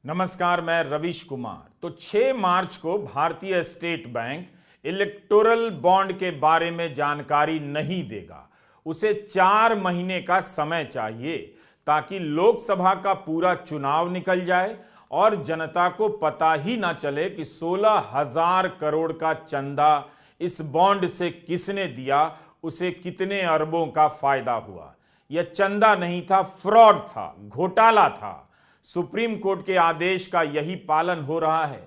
नमस्कार, मैं रविश कुमार। तो 6 मार्च को भारतीय स्टेट बैंक इलेक्टोरल बॉन्ड के बारे में जानकारी नहीं देगा। उसे 4 महीने का समय चाहिए ताकि लोकसभा का पूरा चुनाव निकल जाए और जनता को पता ही ना चले कि 16,000 करोड़ का चंदा इस बॉन्ड से किसने दिया, उसे कितने अरबों का फायदा हुआ। यह चंदा नहीं था, फ्रॉड था, घोटाला था। सुप्रीम कोर्ट के आदेश का यही पालन हो रहा है।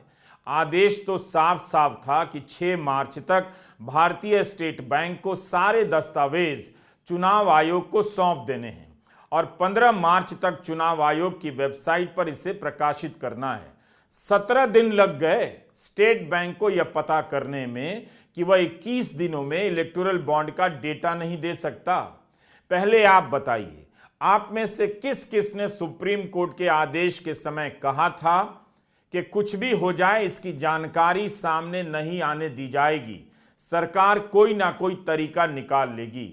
आदेश तो साफ साफ था कि 6 मार्च तक भारतीय स्टेट बैंक को सारे दस्तावेज चुनाव आयोग को सौंप देने हैं और 15 मार्च तक चुनाव आयोग की वेबसाइट पर इसे प्रकाशित करना है। 17 दिन लग गए स्टेट बैंक को यह पता करने में कि वह 21 दिनों में इलेक्टोरल बॉन्ड का डेटा नहीं दे सकता। पहले आप बताइए, आप में से किस किस ने सुप्रीम कोर्ट के आदेश के समय कहा था कि कुछ भी हो जाए इसकी जानकारी सामने नहीं आने दी जाएगी, सरकार कोई ना कोई तरीका निकाल लेगी।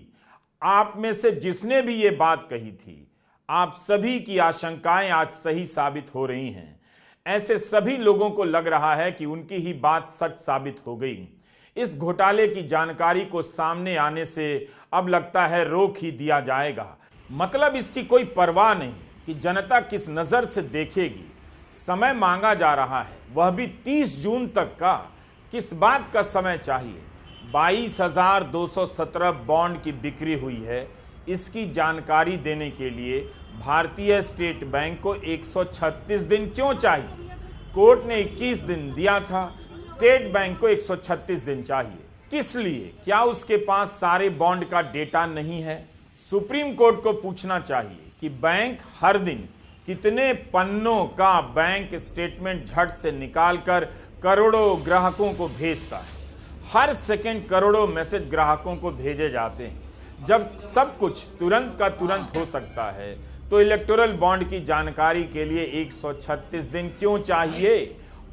आप में से जिसने भी ये बात कही थी, आप सभी की आशंकाएं आज सही साबित हो रही हैं। ऐसे सभी लोगों को लग रहा है कि उनकी ही बात सच साबित हो गई। इस घोटाले की जानकारी को सामने आने से अब लगता है रोक ही दिया जाएगा। मतलब इसकी कोई परवाह नहीं कि जनता किस नजर से देखेगी। समय मांगा जा रहा है, वह भी 30 जून तक का। किस बात का समय चाहिए? 22,217 बॉन्ड की बिक्री हुई है। इसकी जानकारी देने के लिए भारतीय स्टेट बैंक को 136 दिन क्यों चाहिए? कोर्ट ने 21 दिन दिया था, स्टेट बैंक को 136 दिन चाहिए। किस लिए? क्या उसके पास सारे बॉन्ड का डेटा नहीं है? सुप्रीम कोर्ट को पूछना चाहिए कि बैंक हर दिन कितने पन्नों का बैंक स्टेटमेंट झट से निकालकर करोड़ों ग्राहकों को भेजता है। हर सेकंड करोड़ों मैसेज ग्राहकों को भेजे जाते हैं। जब सब कुछ तुरंत का तुरंत हो सकता है तो इलेक्टोरल बॉन्ड की जानकारी के लिए 136 दिन क्यों चाहिए?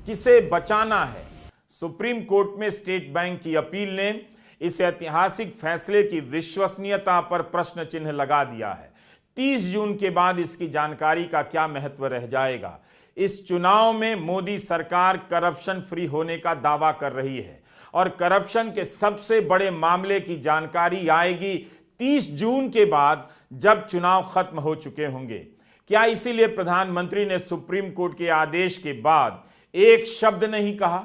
किसे बचाना है? सुप्रीम कोर्ट में स्टेट बैंक की अपील ने इस ऐतिहासिक फैसले की विश्वसनीयता पर प्रश्न चिन्ह लगा दिया है। 30 जून के बाद इसकी जानकारी का क्या महत्व रह जाएगा? इस चुनाव में मोदी सरकार करप्शन फ्री होने का दावा कर रही है और करप्शन के सबसे बड़े मामले की जानकारी आएगी 30 जून के बाद, जब चुनाव खत्म हो चुके होंगे। क्या इसीलिए प्रधानमंत्री ने सुप्रीम कोर्ट के आदेश के बाद एक शब्द नहीं कहा?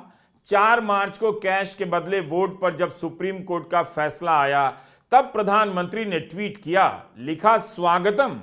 4 मार्च को कैश के बदले वोट पर जब सुप्रीम कोर्ट का फैसला आया, तब प्रधानमंत्री ने ट्वीट किया, लिखा स्वागतम,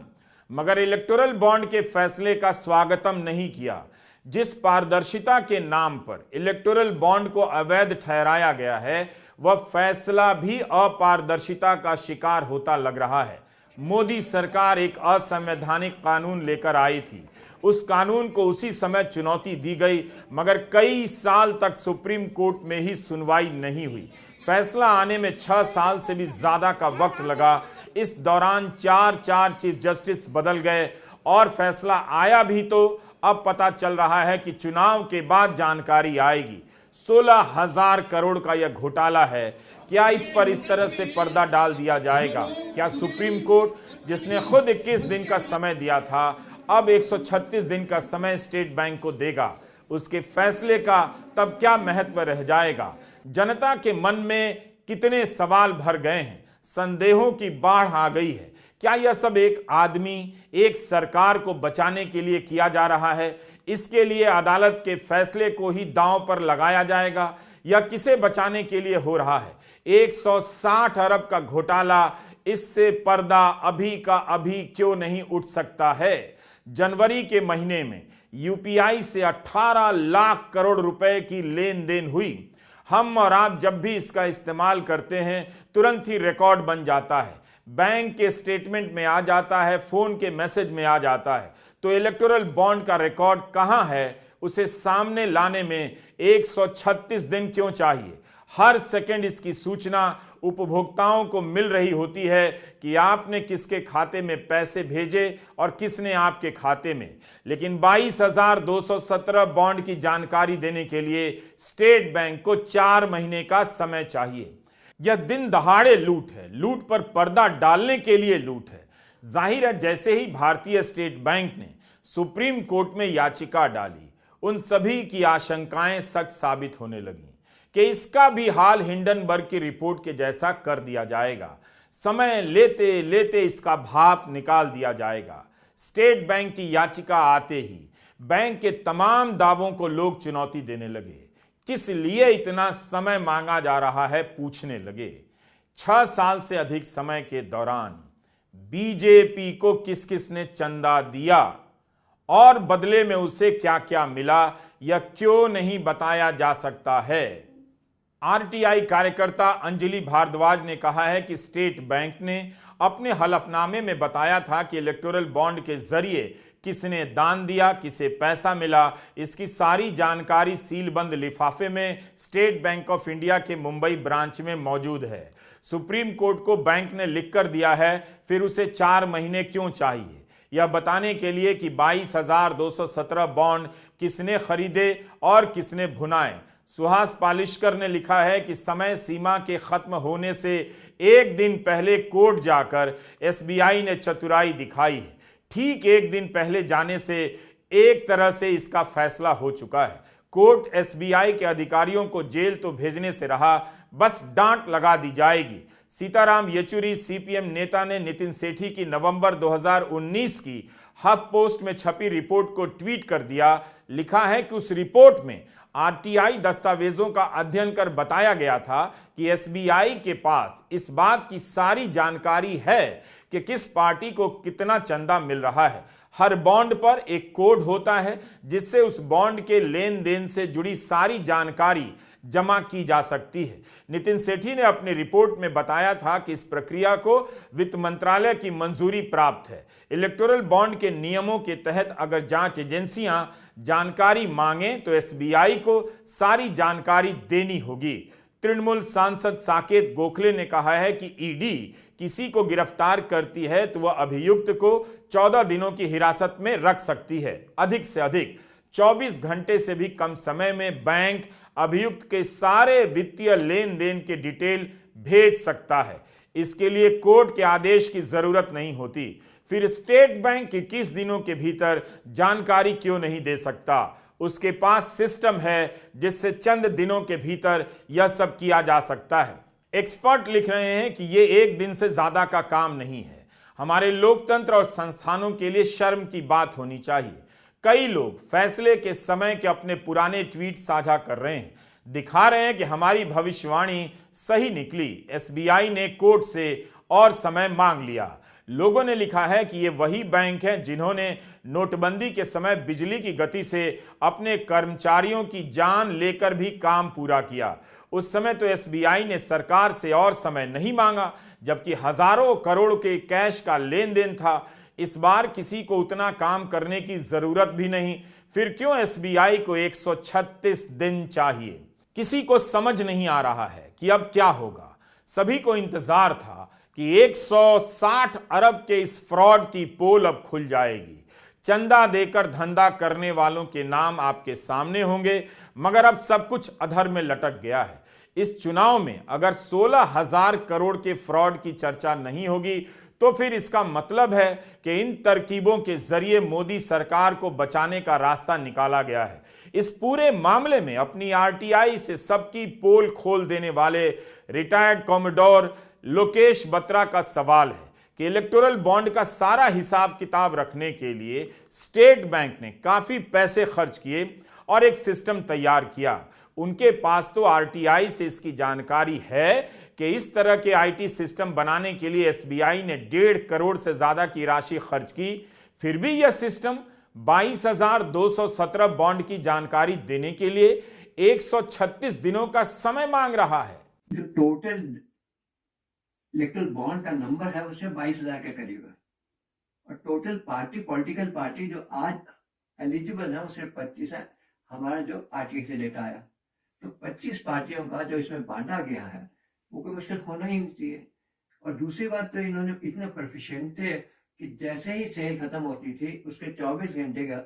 मगर इलेक्टोरल बॉन्ड के फैसले का स्वागतम नहीं किया। जिस पारदर्शिता के नाम पर इलेक्टोरल बॉन्ड को अवैध ठहराया गया है, वह फैसला भी अपारदर्शिता का शिकार होता लग रहा है। मोदी सरकार एक असंवैधानिक कानून लेकर आई थी। उस कानून को उसी समय चुनौती दी गई, मगर कई साल तक सुप्रीम कोर्ट में ही सुनवाई नहीं हुई। फैसला आने में 6 साल से भी ज्यादा का वक्त लगा। इस दौरान 4 चीफ जस्टिस बदल गए और फैसला आया भी तो अब पता चल रहा है कि चुनाव के बाद जानकारी आएगी। 16,000 करोड़ का यह घोटाला है। क्या इस पर इस तरह से पर्दा डाल दिया जाएगा? क्या सुप्रीम कोर्ट, जिसने खुद 21 दिन का समय दिया था, अब 136 दिन का समय स्टेट बैंक को देगा? उसके फैसले का तब क्या महत्व रह जाएगा? जनता के मन में कितने सवाल भर गए हैं, संदेहों की बाढ़ आ गई है। क्या यह सब एक आदमी, एक सरकार को बचाने के लिए किया जा रहा है? इसके लिए अदालत के फैसले को ही दांव पर लगाया जाएगा या किसे बचाने के लिए हो रहा है? 160 अरब का घोटाला, इससे पर्दा अभी का अभी क्यों नहीं उठ सकता है? जनवरी के महीने में यूपीआई से 18 लाख करोड़ रुपए की लेन देन हुई। हम और आप जब भी इसका इस्तेमाल करते हैं, तुरंत ही रिकॉर्ड बन जाता है, बैंक के स्टेटमेंट में आ जाता है, फोन के मैसेज में आ जाता है। तो इलेक्टोरल बॉन्ड का रिकॉर्ड कहां है? उसे सामने लाने में 136 दिन क्यों चाहिए? हर सेकंड इसकी सूचना उपभोक्ताओं को मिल रही होती है कि आपने किसके खाते में पैसे भेजे और किसने आपके खाते में। लेकिन 22,217 बॉन्ड की जानकारी देने के लिए स्टेट बैंक को 4 महीने का समय चाहिए। यह दिन दहाड़े लूट है, लूट पर पर्दा डालने के लिए लूट है। जाहिर है, जैसे ही भारतीय स्टेट बैंक ने सुप्रीम कोर्ट में याचिका डाली, उन सभी की आशंकाएं सच साबित होने लगीं कि इसका भी हाल हिंडनबर्ग की रिपोर्ट के जैसा कर दिया जाएगा। समय लेते लेते इसका भाप निकाल दिया जाएगा। स्टेट बैंक की याचिका आते ही बैंक के तमाम दावों को लोग चुनौती देने लगे। किस लिए इतना समय मांगा जा रहा है पूछने लगे। 6 साल से अधिक समय के दौरान बीजेपी को किस किस ने चंदा दिया और बदले में उसे क्या क्या मिला, यह क्यों नहीं बताया जा सकता है। आरटीआई कार्यकर्ता अंजलि भारद्वाज ने कहा है कि स्टेट बैंक ने अपने हलफनामे में बताया था कि इलेक्टोरल बॉन्ड के जरिए किसने दान दिया, किसे पैसा मिला, इसकी सारी जानकारी सीलबंद लिफाफे में स्टेट बैंक ऑफ इंडिया के मुंबई ब्रांच में मौजूद है। सुप्रीम कोर्ट को बैंक ने लिखकर दिया है, फिर उसे 4 महीने क्यों चाहिए यह बताने के लिए कि 22,217 बॉन्ड किसने खरीदे और किसने भुनाए। सुहास पालिशकर ने लिखा है कि समय सीमा के खत्म होने से एक दिन पहले कोर्ट जाकर एसबीआई ने चतुराई दिखाई है। ठीक एक दिन पहले जाने से एक तरह से इसका फैसला हो चुका है। कोर्ट एसबीआई के अधिकारियों को जेल तो भेजने से रहा, बस डांट लगा दी जाएगी। सीताराम येचुरी सीपीएम नेता ने नितिन सेठी की नवंबर 2019 की हफ पोस्ट में छपी रिपोर्ट को ट्वीट कर दिया। लिखा है कि उस रिपोर्ट में आरटीआई दस्तावेजों का अध्ययन कर बताया गया था कि एसबीआई के पास इस बात की सारी जानकारी है कि किस पार्टी को कितना चंदा मिल रहा है। हर बॉन्ड पर एक कोड होता है जिससे उस बॉन्ड के लेन देन से जुड़ी सारी जानकारी जमा की जा सकती है। नितिन सेठी ने अपनी रिपोर्ट में बताया था कि इस प्रक्रिया को वित्त मंत्रालय की मंजूरी प्राप्त है। इलेक्टोरल बॉन्ड के नियमों के तहत अगर जांच एजेंसियां जानकारी मांगें तो एसबीआई को सारी जानकारी देनी होगी। तृणमूल सांसद साकेत गोखले ने कहा है कि ईडी किसी को गिरफ्तार करती है तो वह अभियुक्त को 14 दिनों की हिरासत में रख सकती है। अधिक से अधिक 24 घंटे से भी कम समय में बैंक अभियुक्त के सारे वित्तीय लेन देन के डिटेल भेज सकता है। इसके लिए कोर्ट के आदेश की जरूरत नहीं होती। फिर स्टेट बैंक 21 दिनों के भीतर जानकारी क्यों नहीं दे सकता? उसके पास सिस्टम है जिससे चंद दिनों के भीतर यह सब किया जा सकता है। एक्सपर्ट लिख रहे हैं कि यह एक दिन से ज्यादा का काम नहीं है। हमारे लोकतंत्र और संस्थानों के लिए शर्म की बात होनी चाहिए। कई लोग फैसले के समय के अपने पुराने ट्वीट साझा कर रहे हैं, दिखा रहे हैं कि हमारी भविष्यवाणी सही निकली, एसबीआई ने कोर्ट से और समय मांग लिया। लोगों ने लिखा है कि ये वही बैंक हैं जिन्होंने नोटबंदी के समय बिजली की गति से अपने कर्मचारियों की जान लेकर भी काम पूरा किया। उस समय तो एसबीआई ने सरकार से और समय नहीं मांगा, जबकि हजारों करोड़ के कैश का लेन देन था। इस बार किसी को उतना काम करने की जरूरत भी नहीं, फिर क्यों एसबीआई को 136 दिन चाहिए? किसी को समझ नहीं आ रहा है कि अब क्या होगा। सभी को इंतजार था कि 160 अरब के इस फ्रॉड की पोल अब खुल जाएगी। चंदा देकर धंधा करने वालों के नाम आपके सामने होंगे, मगर अब सब कुछ अधर में लटक गया है। इस चुनाव में अगर 16,000 करोड़ के फ्रॉड की चर्चा नहीं होगी तो फिर इसका मतलब है कि इन तरकीबों के जरिए मोदी सरकार को बचाने का रास्ता निकाला गया है। इस पूरे मामले में अपनी आरटीआई से सबकी पोल खोल देने वाले रिटायर्ड कॉमोडोर लोकेश बत्रा का सवाल है कि इलेक्टोरल बॉन्ड का सारा हिसाब किताब रखने के लिए स्टेट बैंक ने काफी पैसे खर्च किए और एक सिस्टम तैयार किया। उनके पास तो आरटीआई से इसकी जानकारी है कि इस तरह के आईटी सिस्टम बनाने के लिए एसबीआई ने 1.5 करोड़ से ज्यादा की राशि खर्च की। फिर भी यह सिस्टम 22,217 बॉन्ड की जानकारी देने के लिए 136 दिनों का समय मांग रहा है। जो टोटल इलेक्टोरल बॉन्ड का नंबर है उससे 22,000 के करीब है, और टोटल पॉलिटिकल पार्टी जो आज एलिजिबल है उससे 25 है। हमारा जो आरटीआई से डेटा आया तो 25 पार्टियों का जो इसमें बांटा गया है वो कोई मुश्किल होना ही नहीं चाहिए। और दूसरी बात तो इन्होंने इतने प्रोफिशिएंट थे कि जैसे ही सेल खत्म होती थी उसके 24 घंटे का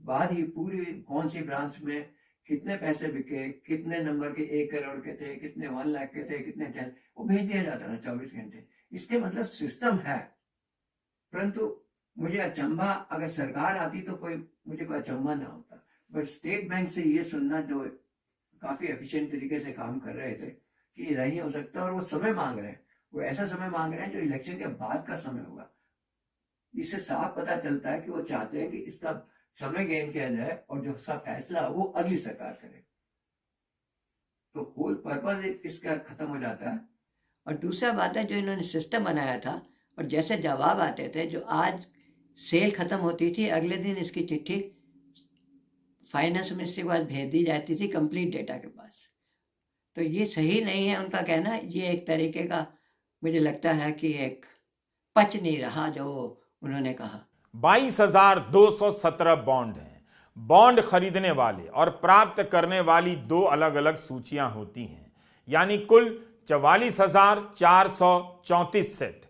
बाद ही पूरी कौन सी ब्रांच में कितने पैसे बिके, कितने नंबर के 1 करोड़ के थे, कितने 1 लाख के थे, कितने 10, वो भेज दिया जाता था 24 घंटे। इसके मतलब सिस्टम है, परंतु मुझे अचंभा, अगर सरकार आती तो मुझे कोई अचंभा ना होता, बट स्टेट बैंक से ये सुनना, जो काफी एफिशिएंट तरीके से काम कर रहे थे, कि नहीं हो सकता, और वो समय मांग रहे हैं, वो ऐसा समय मांग रहे हैं जो इलेक्शन के बाद का समय होगा। इससे साफ पता चलता है कि वो चाहते हैं कि इसका समय गेन किया जाए और जो उसका फैसला वो अगली सरकार करे, तो होल पर्पज इसका खत्म हो जाता है। और दूसरा बात है, जो इन्होंने सिस्टम बनाया था और जैसे जवाब आते थे, जो आज सेल खत्म होती थी अगले दिन इसकी चिट्ठी फाइनेंस मिनिस्ट्री के पास भेज दी जाती थी कंप्लीट डेटा के पास। तो ये सही नहीं है उनका कहना। ये एक तरीके का मुझे लगता है कि एक पच नहीं रहा जो उन्होंने कहा। 22,217 बॉन्ड हैं। बॉन्ड खरीदने वाले और प्राप्त करने वाली दो अलग अलग सूचियां होती हैं, यानी कुल 44,434 सेट।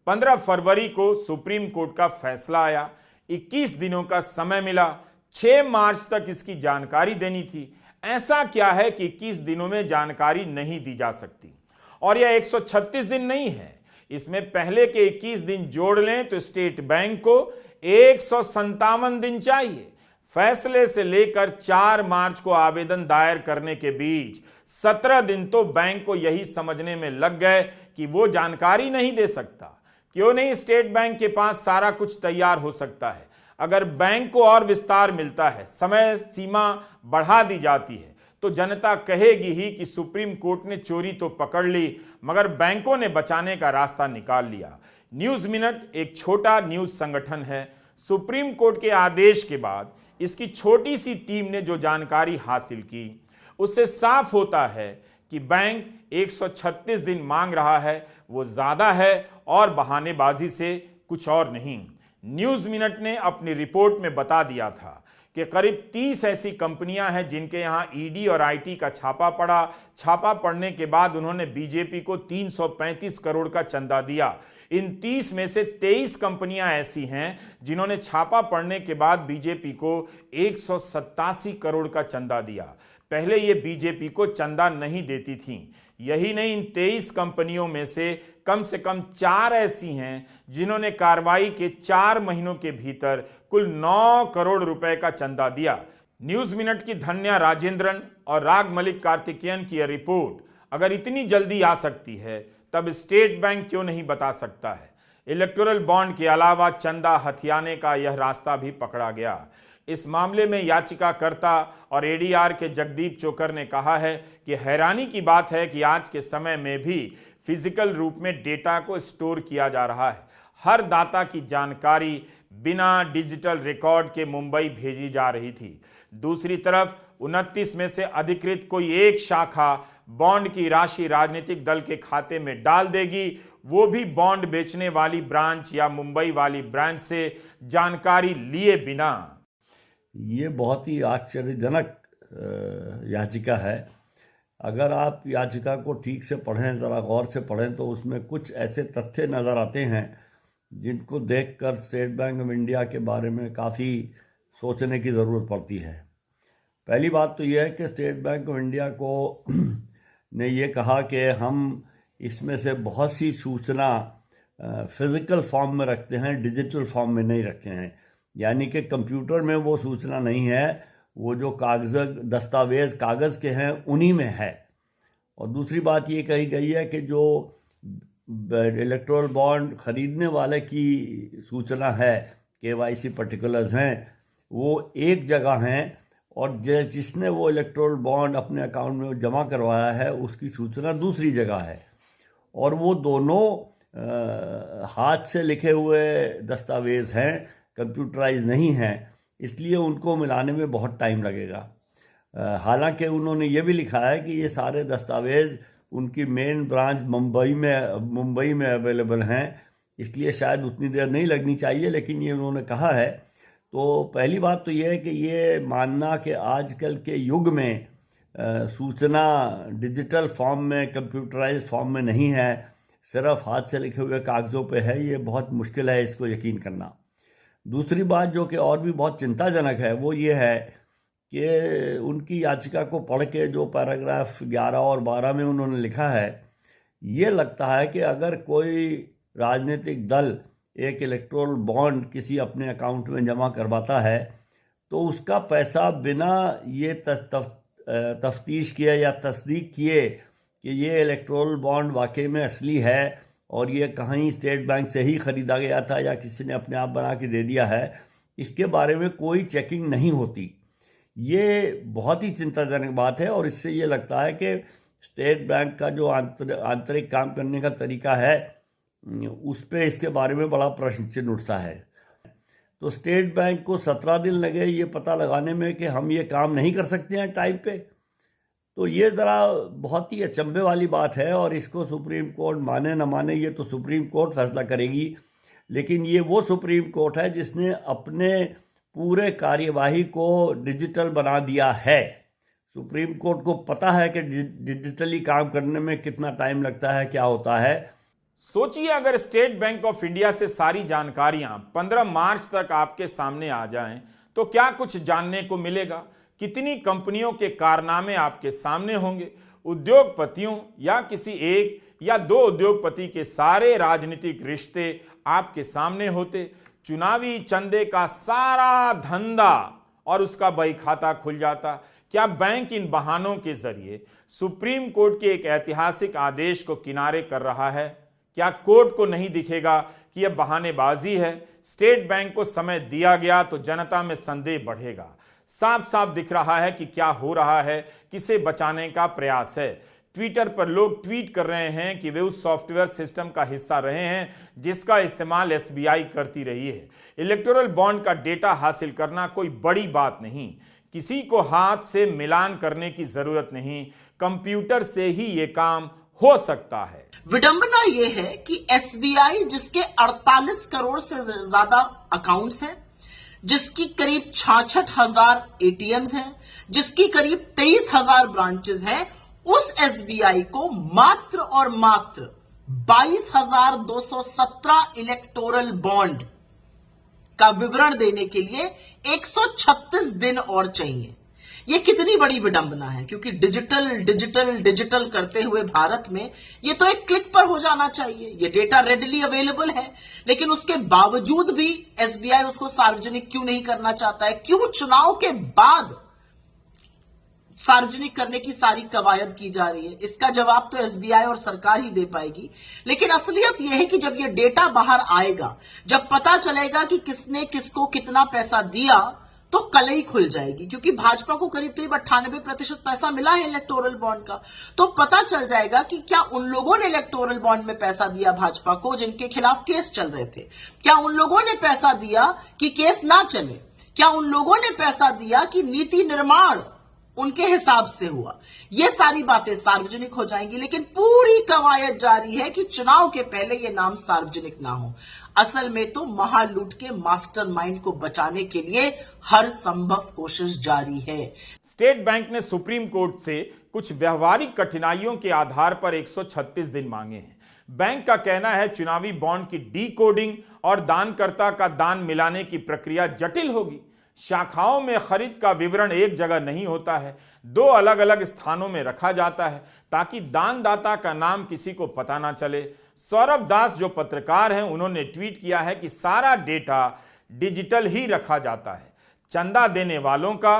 15 फरवरी को सुप्रीम कोर्ट का फैसला आया, 21 दिनों का समय मिला, 6 मार्च तक इसकी जानकारी देनी थी। ऐसा क्या है कि 21 दिनों में जानकारी नहीं दी जा सकती? और यह 136 दिन नहीं है, इसमें पहले के 21 दिन जोड़ लें तो स्टेट बैंक को 157 दिन चाहिए। फैसले से लेकर 4 मार्च को आवेदन दायर करने के बीच 17 दिन तो बैंक को यही समझने में लग गए कि वो जानकारी नहीं दे सकता। क्यों नहीं? स्टेट बैंक के पास सारा कुछ तैयार हो सकता है। अगर बैंक को और विस्तार मिलता है, समय सीमा बढ़ा दी जाती है, तो जनता कहेगी ही कि सुप्रीम कोर्ट ने चोरी तो पकड़ ली, मगर बैंकों ने बचाने का रास्ता निकाल लिया। न्यूज मिनट एक छोटा न्यूज संगठन है। सुप्रीम कोर्ट के आदेश के बाद इसकी छोटी सी टीम ने जो जानकारी हासिल की, उससे साफ होता है कि बैंक 136 दिन मांग रहा है, वो ज्यादा है और बहानेबाजी से कुछ और नहीं। न्यूज मिनट ने अपनी रिपोर्ट में बता दिया था कि करीब 30 ऐसी कंपनियां हैं जिनके यहां ईडी और आईटी का छापा पड़ा। छापा पड़ने के बाद उन्होंने बीजेपी को 335 करोड़ का चंदा दिया। इन 30 में से 23 कंपनियां ऐसी हैं जिन्होंने छापा पड़ने के बाद बीजेपी को 187 करोड़ का चंदा दिया। पहले ये बीजेपी को चंदा नहीं देती थीं। यही नहीं, इन 23 कंपनियों में से कम 4 ऐसी हैं जिन्होंने कार्रवाई के 4 महीनों के भीतर कुल 9 करोड़ रुपए का चंदा दिया। न्यूज मिनट की धन्या राजेंद्रन और राग मलिक कार्तिकेयन की यह रिपोर्ट अगर इतनी जल्दी आ सकती है, तब स्टेट बैंक क्यों नहीं बता सकता है? इलेक्टोरल बॉन्ड के अलावा चंदा हथियाने का यह रास्ता भी पकड़ा गया। इस मामले में याचिकाकर्ता और एडीआर के जगदीप चोकर ने कहा है कि हैरानी की बात है कि आज के समय में भी फिजिकल रूप में डेटा को स्टोर किया जा रहा है। हर दाता की जानकारी बिना डिजिटल रिकॉर्ड के मुंबई भेजी जा रही थी। दूसरी तरफ 29 में से अधिकृत कोई एक शाखा बॉन्ड की राशि राजनीतिक दल के खाते में डाल देगी, वो भी बॉन्ड बेचने वाली ब्रांच या मुंबई वाली ब्रांच से जानकारी लिए बिना। ये बहुत ही आश्चर्यजनक याचिका है। अगर आप याचिका को ठीक से पढ़ें, ज़रा गौर से पढ़ें, तो उसमें कुछ ऐसे तथ्य नज़र आते हैं जिनको देखकर स्टेट बैंक ऑफ इंडिया के बारे में काफ़ी सोचने की ज़रूरत पड़ती है। पहली बात तो यह है कि स्टेट बैंक ऑफ इंडिया को ने ये कहा कि हम इसमें से बहुत सी सूचना फिज़िकल फॉर्म में रखते हैं, डिजिटल फॉर्म में नहीं रखते हैं। यानी कि कंप्यूटर में वो सूचना नहीं है, वो जो दस्तावेज़ कागज़ के हैं उन्हीं में है। और दूसरी बात ये कही गई है कि जो इलेक्टोरल बॉन्ड खरीदने वाले की सूचना है, KYC पर्टिकुलर्स हैं, वो एक जगह हैं, और जिसने वो इलेक्टोरल बॉन्ड अपने अकाउंट में जमा करवाया है उसकी सूचना दूसरी जगह है। और वो दोनों हाथ से लिखे हुए दस्तावेज़ हैं, कंप्यूटराइज नहीं हैं, इसलिए उनको मिलाने में बहुत टाइम लगेगा। हालांकि उन्होंने ये भी लिखा है कि ये सारे दस्तावेज़ उनकी मेन ब्रांच मुंबई में अवेलेबल हैं, इसलिए शायद उतनी देर नहीं लगनी चाहिए, लेकिन ये उन्होंने कहा है। तो पहली बात तो ये है कि ये मानना कि आजकल के युग में सूचना डिजिटल फॉर्म में, कंप्यूटराइज फॉर्म में नहीं है, सिर्फ हाथ से लिखे हुए कागज़ों पे है, ये बहुत मुश्किल है इसको यकीन करना। दूसरी बात जो कि और भी बहुत चिंताजनक है वो ये है कि उनकी याचिका को पढ़ के जो पैराग्राफ 11 और 12 में उन्होंने लिखा है, ये लगता है कि अगर कोई राजनीतिक दल एक इलेक्टोरल बॉन्ड किसी अपने अकाउंट में जमा करवाता है तो उसका पैसा बिना ये तफ्तीश किए या तस्दीक किए कि ये इलेक्टोरल बॉन्ड वाकई में असली है और ये कहीं स्टेट बैंक से ही ख़रीदा गया था या किसी ने अपने आप बना के दे दिया है, इसके बारे में कोई चेकिंग नहीं होती। ये बहुत ही चिंताजनक बात है और इससे ये लगता है कि स्टेट बैंक का जो आंतरिक काम करने का तरीका है उस पर इसके बारे में बड़ा प्रश्न चिन्ह उठता है। तो स्टेट बैंक को 17 दिन लगे ये पता लगाने में कि हम ये काम नहीं कर सकते हैं टाइम पे, तो ये ज़रा बहुत ही अचंभे वाली बात है और इसको सुप्रीम कोर्ट माने न माने ये तो सुप्रीम कोर्ट फैसला करेगी, लेकिन ये वो सुप्रीम कोर्ट है जिसने अपने पूरे कार्यवाही को डिजिटल बना दिया है। सुप्रीम कोर्ट को पता है कि डिजिटली काम करने में कितना टाइम लगता है, क्या होता है। सोचिए अगर स्टेट बैंक ऑफ इंडिया से सारी जानकारियां 15 मार्च तक आपके सामने आ जाएं तो क्या कुछ जानने को मिलेगा। कितनी कंपनियों के कारनामे आपके सामने होंगे। उद्योगपतियों या किसी एक या दो उद्योगपति के सारे राजनीतिक रिश्ते आपके सामने होते। चुनावी चंदे का सारा धंधा और उसका बही खाता खुल जाता। क्या बैंक इन बहानों के जरिए सुप्रीम कोर्ट के एक ऐतिहासिक आदेश को किनारे कर रहा है? क्या कोर्ट को नहीं दिखेगा कि यह बहानेबाजी है? स्टेट बैंक को समय दिया गया तो जनता में संदेह बढ़ेगा। साफ साफ दिख रहा है कि क्या हो रहा है, किसे बचाने का प्रयास है। ट्विटर पर लोग ट्वीट कर रहे हैं कि वे उस सॉफ्टवेयर सिस्टम का हिस्सा रहे हैं जिसका इस्तेमाल एसबीआई करती रही है। इलेक्टोरल बॉन्ड का डेटा हासिल करना कोई बड़ी बात नहीं, किसी को हाथ से मिलान करने की जरूरत नहीं, कंप्यूटर से ही ये काम हो सकता है। विडंबना यह है कि एसबीआई जिसके 48 करोड़ से ज्यादा अकाउंट्स हैं, जिसकी करीब 66,000 एटीएम्स हैं, जिसकी करीब 23,000 ब्रांचेस हैं, उस एसबीआई को मात्र और मात्र 22,217 इलेक्टोरल बॉन्ड का विवरण देने के लिए 136 दिन और चाहिए। यह कितनी बड़ी विडंबना है, क्योंकि डिजिटल डिजिटल डिजिटल करते हुए भारत में यह तो एक क्लिक पर हो जाना चाहिए। यह डेटा रेडिली अवेलेबल है, लेकिन उसके बावजूद भी एसबीआई उसको सार्वजनिक क्यों नहीं करना चाहता है? क्यों चुनाव के बाद सार्वजनिक करने की सारी कवायद की जा रही है? इसका जवाब तो एसबीआई और सरकार ही दे पाएगी। लेकिन असलियत यह है कि जब यह डेटा बाहर आएगा, जब पता चलेगा कि किसने किसको कितना पैसा दिया, तो कलई खुल जाएगी। क्योंकि भाजपा को करीब 98% पैसा मिला है इलेक्टोरल बॉन्ड का, तो पता चल जाएगा कि क्या उन लोगों ने इलेक्टोरल बॉन्ड में पैसा दिया भाजपा को जिनके खिलाफ केस चल रहे थे? क्या उन लोगों ने पैसा दिया कि केस ना चले? क्या उन लोगों ने पैसा दिया कि नीति निर्माण उनके हिसाब से हुआ? ये सारी बातें सार्वजनिक हो जाएंगी, लेकिन पूरी कवायद जारी है कि चुनाव के पहले ये नाम सार्वजनिक ना हो। असल में तो महालूट के मास्टरमाइंड को बचाने के लिए हर संभव कोशिश जारी है। स्टेट बैंक ने सुप्रीम कोर्ट से कुछ व्यवहारिक कठिनाइयों के आधार पर 136 दिन मांगे हैं। बैंक का कहना है चुनावी बॉन्ड की डीकोडिंग और दानकर्ता का दान मिलाने की प्रक्रिया जटिल होगी। शाखाओं में खरीद का विवरण एक जगह नहीं होता है, दो अलग अलग स्थानों में रखा जाता है ताकि दानदाता का नाम किसी को पता ना चले। सौरभ दास जो पत्रकार हैं, उन्होंने ट्वीट किया है कि सारा डेटा डिजिटल ही रखा जाता है। चंदा देने वालों का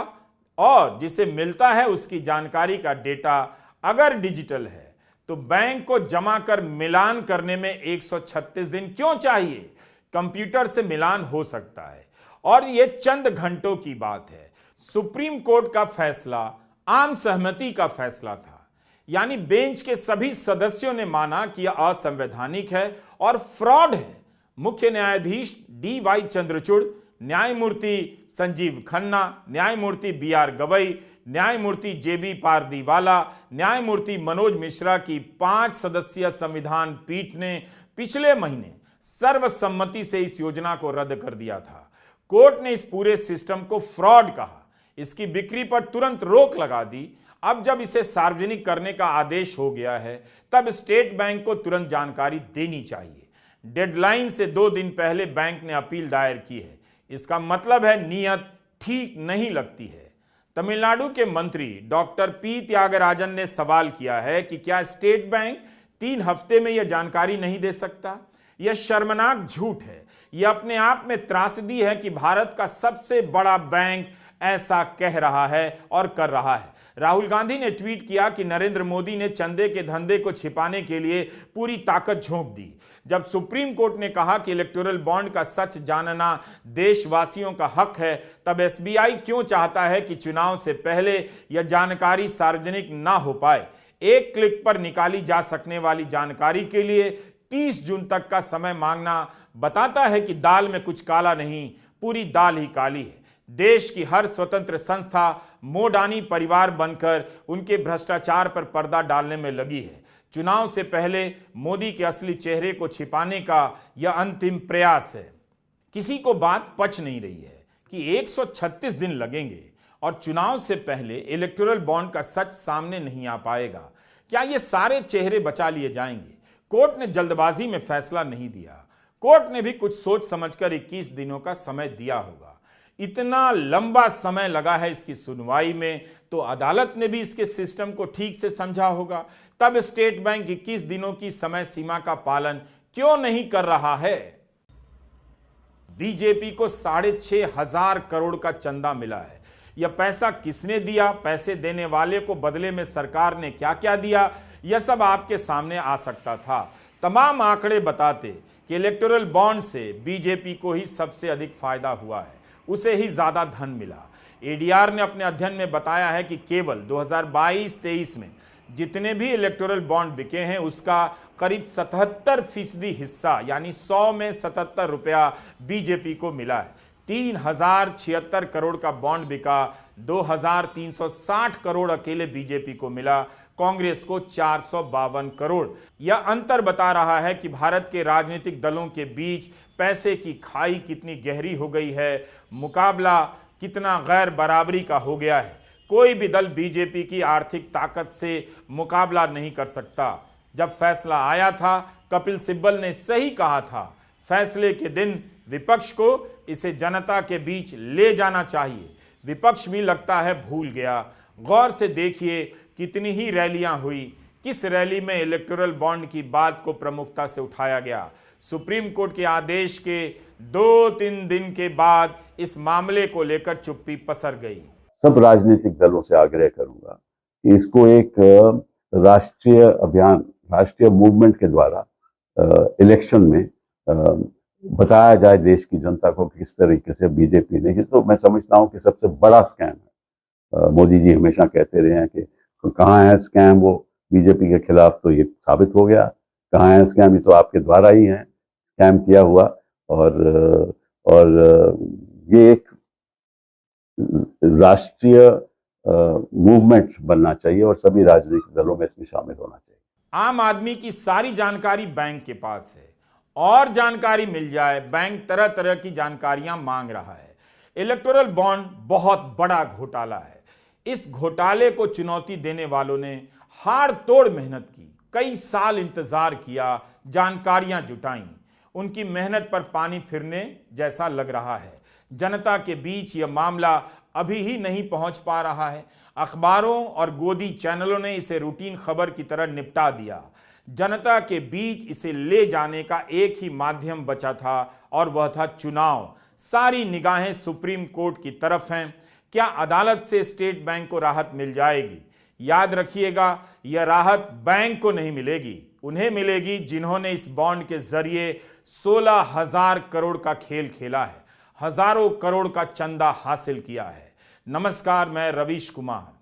और जिसे मिलता है उसकी जानकारी का डेटा अगर डिजिटल है तो बैंक को जमा कर मिलान करने में 136 दिन क्यों चाहिए? कंप्यूटर से मिलान हो सकता है और यह चंद घंटों की बात है। सुप्रीम कोर्ट का फैसला आम सहमति का फैसला था, यानी बेंच के सभी सदस्यों ने माना कि यह असंवैधानिक है और फ्रॉड है। मुख्य न्यायाधीश DY चंद्रचूड़, न्यायमूर्ति संजीव खन्ना, न्यायमूर्ति BR गवई, न्यायमूर्ति JB पारदीवाला, न्यायमूर्ति मनोज मिश्रा की 5 सदस्यीय संविधान पीठ ने पिछले महीने सर्वसम्मति से इस योजना को रद्द कर दिया था। कोर्ट ने इस पूरे सिस्टम को फ्रॉड कहा, इसकी बिक्री पर तुरंत रोक लगा दी। अब जब इसे सार्वजनिक करने का आदेश हो गया है तब स्टेट बैंक को तुरंत जानकारी देनी चाहिए। डेडलाइन से 2 दिन पहले बैंक ने अपील दायर की है। इसका मतलब है नीयत ठीक नहीं लगती है। तमिलनाडु के मंत्री डॉक्टर P त्यागराजन ने सवाल किया है कि क्या स्टेट बैंक 3 हफ्ते में यह जानकारी नहीं दे सकता? यह शर्मनाक झूठ है। यह अपने आप में त्रासदी है कि भारत का सबसे बड़ा बैंक ऐसा कह रहा है और कर रहा है। राहुल गांधी ने ट्वीट किया कि नरेंद्र मोदी ने चंदे के धंधे को छिपाने के लिए पूरी ताकत झोंक दी। जब सुप्रीम कोर्ट ने कहा कि इलेक्टोरल बॉन्ड का सच जानना देशवासियों का हक है, तब एसबीआई क्यों चाहता है कि चुनाव से पहले यह जानकारी सार्वजनिक ना हो पाए। एक क्लिक पर निकाली जा सकने वाली जानकारी के लिए 30 जून तक का समय मांगना बताता है कि दाल में कुछ काला नहीं, पूरी दाल ही काली है। देश की हर स्वतंत्र संस्था मोडानी परिवार बनकर उनके भ्रष्टाचार पर पर्दा डालने में लगी है। चुनाव से पहले मोदी के असली चेहरे को छिपाने का यह अंतिम प्रयास है। किसी को बात पच नहीं रही है कि 136 दिन लगेंगे और चुनाव से पहले इलेक्टोरल बॉन्ड का सच सामने नहीं आ पाएगा। क्या ये सारे चेहरे बचा लिए जाएंगे? कोर्ट ने जल्दबाजी में फैसला नहीं दिया। कोर्ट ने भी कुछ सोच समझकर 21 दिनों का समय दिया होगा। इतना लंबा समय लगा है इसकी सुनवाई में, तो अदालत ने भी इसके सिस्टम को ठीक से समझा होगा। तब स्टेट बैंक 21 दिनों की समय सीमा का पालन क्यों नहीं कर रहा है? बीजेपी को 6,500 करोड़ का चंदा मिला है। यह पैसा किसने दिया? पैसे देने वाले को बदले में सरकार ने क्या क्या दिया? यह सब आपके सामने आ सकता था। तमाम आंकड़े बताते कि इलेक्टोरल बॉन्ड से बीजेपी को ही सबसे अधिक फायदा हुआ है, उसे ही ज्यादा धन मिला। एडीआर ने अपने अध्ययन में बताया है कि केवल 2022-23 में जितने भी इलेक्टोरल बॉन्ड बिके हैं उसका करीब 77% हिस्सा यानी 100 में 77 रुपया बीजेपी को मिला है। 3076 करोड़ का बॉन्ड बिका, 2360 करोड़ अकेले बीजेपी को मिला, कांग्रेस को 452 करोड़। यह अंतर बता रहा है कि भारत के राजनीतिक दलों के बीच पैसे की खाई कितनी गहरी हो गई है, मुकाबला कितना गैर बराबरी का हो गया है। कोई भी दल बीजेपी की आर्थिक ताकत से मुकाबला नहीं कर सकता। जब फैसला आया था, कपिल सिब्बल ने सही कहा था, फैसले के दिन विपक्ष को इसे जनता के बीच ले जाना चाहिए। विपक्ष भी लगता है भूल गया। गौर से देखिए कितनी ही रैलियां हुई, किस रैली में इलेक्टोरल बॉन्ड की बात को प्रमुखता से उठाया गया। सुप्रीम कोर्ट के आदेश के 2-3 दिन के बाद इस मामले को लेकर चुप्पी पसर गई। सब राजनीतिक दलों से आग्रह करूंगा कि इसको एक राष्ट्रीय अभियान, राष्ट्रीय मूवमेंट के द्वारा इलेक्शन में बताया जाए देश की जनता को किस तरीके से बीजेपी ने, तो मैं समझता हूं कि सबसे बड़ा स्कैम है। मोदी जी हमेशा कहते रहे हैं कि कहाँ है स्कैम वो बीजेपी के खिलाफ, तो ये साबित हो गया। कहाँ है स्कैम, ये तो आपके द्वारा ही है स्कैम किया हुआ। और ये एक राष्ट्रीय मूवमेंट बनना चाहिए और सभी राजनीतिक दलों में इसमें शामिल होना चाहिए। आम आदमी की सारी जानकारी बैंक के पास है, और जानकारी मिल जाए, बैंक तरह तरह की जानकारियां मांग रहा है। इलेक्टोरल बॉन्ड बहुत बड़ा घोटाला है। इस घोटाले को चुनौती देने वालों ने हाड़ तोड़ मेहनत की, कई साल इंतजार किया, जानकारियां जुटाई। उनकी मेहनत पर पानी फिरने जैसा लग रहा है। जनता के बीच यह मामला अभी ही नहीं पहुंच पा रहा है। अखबारों और गोदी चैनलों ने इसे रूटीन खबर की तरह निपटा दिया। जनता के बीच इसे ले जाने का एक ही माध्यम बचा था और वह था चुनाव। सारी निगाहें सुप्रीम कोर्ट की तरफ हैं। क्या अदालत से स्टेट बैंक को राहत मिल जाएगी? याद रखिएगा, यह राहत बैंक को नहीं मिलेगी, उन्हें मिलेगी जिन्होंने इस बॉन्ड के जरिए 16,000 करोड़ का खेल खेला है, हजारों करोड़ का चंदा हासिल किया है। नमस्कार, मैं रवीश कुमार।